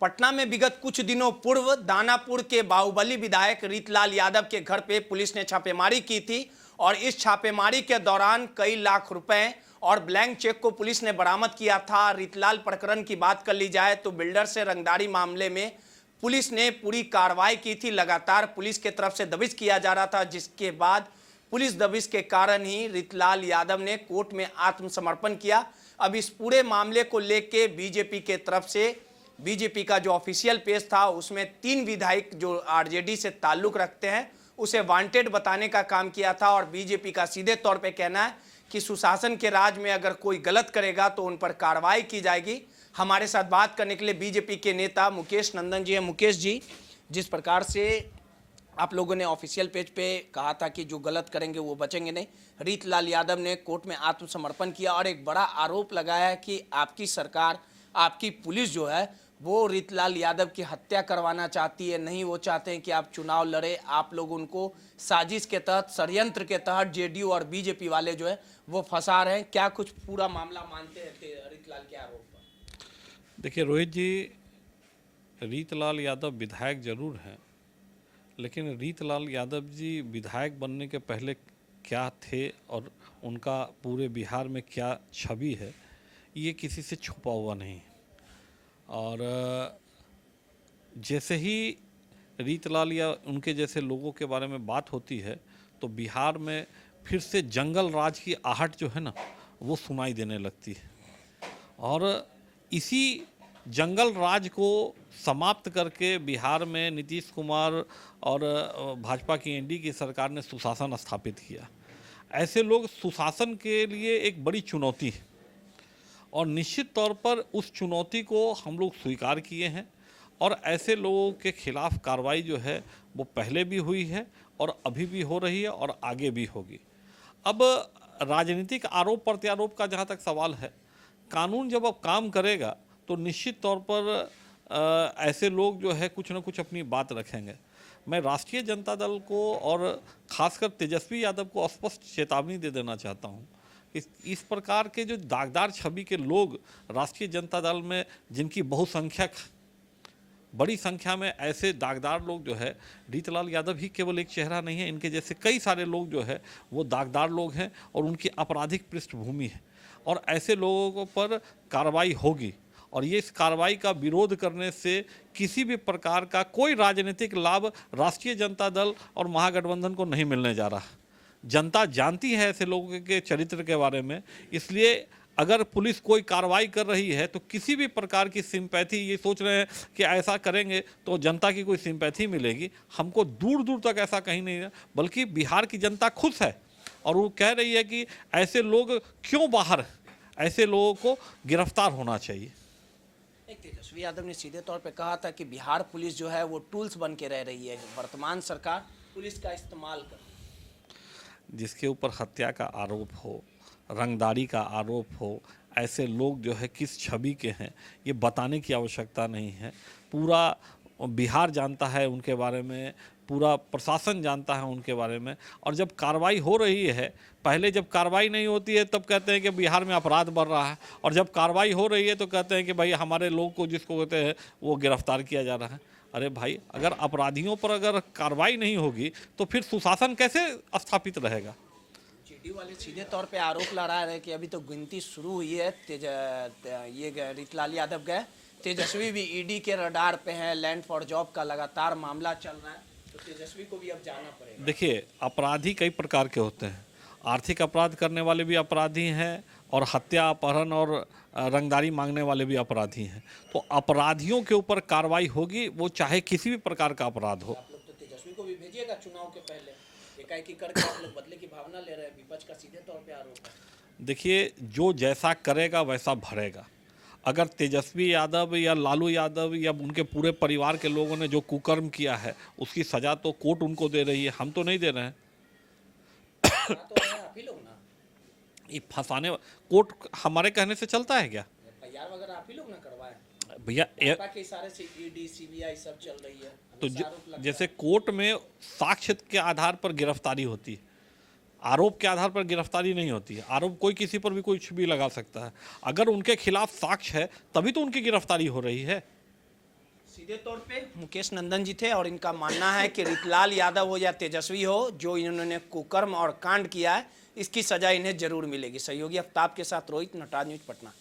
पटना में विगत कुछ दिनों पूर्व दानापुर के बाहुबली विधायक रीतलाल यादव के घर पे पुलिस ने छापेमारी की थी और इस छापेमारी के दौरान कई लाख रुपए और ब्लैंक चेक को पुलिस ने बरामद किया था। रीतलाल प्रकरण की बात कर ली जाए तो बिल्डर से रंगदारी मामले में पुलिस ने पूरी कार्रवाई की थी। लगातार पुलिस के तरफ से दबिश किया जा रहा था, जिसके बाद पुलिस दबिश के कारण ही रीतलाल यादव ने कोर्ट में आत्मसमर्पण किया। अब इस पूरे मामले को लेके बीजेपी के तरफ से बीजेपी का जो ऑफिशियल पेज था उसमें 3 विधायक जो आरजेडी से ताल्लुक रखते हैं उसे वांटेड बताने का काम किया था और बीजेपी का सीधे तौर पे कहना है कि सुशासन के राज में अगर कोई गलत करेगा तो उन पर कार्रवाई की जाएगी। हमारे साथ बात करने के लिए बीजेपी के नेता मुकेश नंदन जी हैं। मुकेश जी, जिस प्रकार से आप लोगों ने ऑफिशियल पेज पे कहा था कि जो गलत करेंगे वो बचेंगे नहीं, रीतलाल यादव ने कोर्ट में आत्मसमर्पण किया और एक बड़ा आरोप लगाया है कि आपकी सरकार, आपकी पुलिस जो है वो रीतलाल यादव की हत्या करवाना चाहती है। नहीं, वो चाहते हैं कि आप चुनाव लड़े। आप लोग उनको साजिश के तहत, षड्यंत्र के तहत जेडीयू और बीजेपी वाले जो है वो फंसा रहे हैं। क्या कुछ पूरा मामला मानते हैं रीतलाल के आरोप पर? देखिए रोहित जी, रीतलाल यादव विधायक जरूर हैं, लेकिन रीतलाल यादव जी विधायक बनने के पहले क्या थे और उनका पूरे बिहार में क्या छवि है, ये किसी से छुपा हुआ नहीं। और जैसे ही रीतलाल या उनके जैसे लोगों के बारे में बात होती है तो बिहार में फिर से जंगल राज की आहट जो है ना वो सुनाई देने लगती है। और इसी जंगल राज को समाप्त करके बिहार में नीतीश कुमार और भाजपा की एनडीए की सरकार ने सुशासन स्थापित किया। ऐसे लोग सुशासन के लिए एक बड़ी चुनौती है और निश्चित तौर पर उस चुनौती को हम लोग स्वीकार किए हैं और ऐसे लोगों के खिलाफ कार्रवाई जो है वो पहले भी हुई है और अभी भी हो रही है और आगे भी होगी। अब राजनीतिक आरोप प्रत्यारोप का जहाँ तक सवाल है, कानून जब अब काम करेगा तो निश्चित तौर पर ऐसे लोग जो है कुछ न कुछ अपनी बात रखेंगे। मैं राष्ट्रीय जनता दल को और ख़ासकर तेजस्वी यादव को स्पष्ट चेतावनी दे देना चाहता हूँ कि इस प्रकार के जो दागदार छवि के लोग राष्ट्रीय जनता दल में, जिनकी बहुसंख्यक बड़ी संख्या में ऐसे दागदार लोग जो है, रीतलाल यादव ही केवल एक चेहरा नहीं है, इनके जैसे कई सारे लोग जो है वो दागदार लोग हैं और उनकी आपराधिक पृष्ठभूमि है और ऐसे लोगों पर कार्रवाई होगी। और ये इस कार्रवाई का विरोध करने से किसी भी प्रकार का कोई राजनीतिक लाभ राष्ट्रीय जनता दल और महागठबंधन को नहीं मिलने जा रहा। जनता जानती है ऐसे लोगों के चरित्र के बारे में, इसलिए अगर पुलिस कोई कार्रवाई कर रही है तो किसी भी प्रकार की सिंपैथी, ये सोच रहे हैं कि ऐसा करेंगे तो जनता की कोई सिंपैथी मिलेगी, हमको दूर दूर तक ऐसा कहीं नहीं है। बल्कि बिहार की जनता खुश है और वो कह रही है कि ऐसे लोग क्यों बाहर, ऐसे लोगों को गिरफ्तार होना चाहिए। एक तेजस्वी यादव ने सीधे तौर पे कहा था कि बिहार पुलिस जो है वो टूल्स बन के रह रही है, वर्तमान सरकार पुलिस का इस्तेमाल कर। जिसके ऊपर हत्या का आरोप हो, रंगदारी का आरोप हो, ऐसे लोग जो है किस छवि के हैं ये बताने की आवश्यकता नहीं है। पूरा बिहार जानता है उनके बारे में, पूरा प्रशासन जानता है उनके बारे में। और जब कार्रवाई हो रही है, पहले जब कार्रवाई नहीं होती है तब कहते हैं कि बिहार में अपराध बढ़ रहा है, और जब कार्रवाई हो रही है तो कहते हैं कि भाई हमारे लोग को, जिसको कहते हैं, वो गिरफ्तार किया जा रहा है। अरे भाई, अगर अपराधियों पर अगर कार्रवाई नहीं होगी तो फिर सुशासन कैसे स्थापित रहेगा? जेडीयू वाले सीधे तौर पे आरोप लगा रहे हैं कि अभी तो गिनती शुरू हुई है, ये रीतलाल यादव गए, तेजस्वी भी ईडी के रडार पे है, लैंड फॉर जॉब का लगातार मामला चल रहा है, तो तेजस्वी को भी अब जाना पड़ेगा। देखिए, अपराधी कई प्रकार के होते हैं। आर्थिक अपराध करने वाले भी अपराधी हैं और हत्या, अपहरण और रंगदारी मांगने वाले भी अपराधी हैं। तो अपराधियों के ऊपर कार्रवाई होगी, वो चाहे किसी भी प्रकार का अपराध हो। आप लोग तो तेजस्वी को भी भेजिएगा चुनाव के पहले, एकाएकी करके आप लोग बदले की भावना ले रहे हैं, विपक्ष का सीधे तौर पे आरोप है। देखिए, जो जैसा करेगा वैसा भरेगा। अगर तेजस्वी यादव या लालू यादव या उनके पूरे परिवार के लोगों ने जो कुकर्म किया है उसकी सजा तो कोर्ट उनको दे रही है, हम तो नहीं दे रहे हैं। तो आप ही लोग ना, ये फंसाने, कोर्ट हमारे कहने से चलता है क्या? एफआईआर वगैरह आप ही लोग ना करवाएं भैया, के इशारे से ईडी सीबीआई सब चल रही है। तो जैसे कोर्ट में साक्ष्य के आधार पर गिरफ्तारी होती है, आरोप के आधार पर गिरफ्तारी नहीं होती है। आरोप कोई किसी पर भी कुछ भी लगा सकता है। अगर उनके खिलाफ साक्ष्य है तभी तो उनकी गिरफ्तारी हो रही है। सीधे तौर पे मुकेश नंदन जी थे और इनका मानना है कि रीतलाल यादव हो या तेजस्वी हो, जो इन्होंने कुकर्म और कांड किया है, इसकी सजा इन्हें जरूर मिलेगी। सहयोगी आफ्ताब के साथ रोहित, नटराज न्यूज, पटना।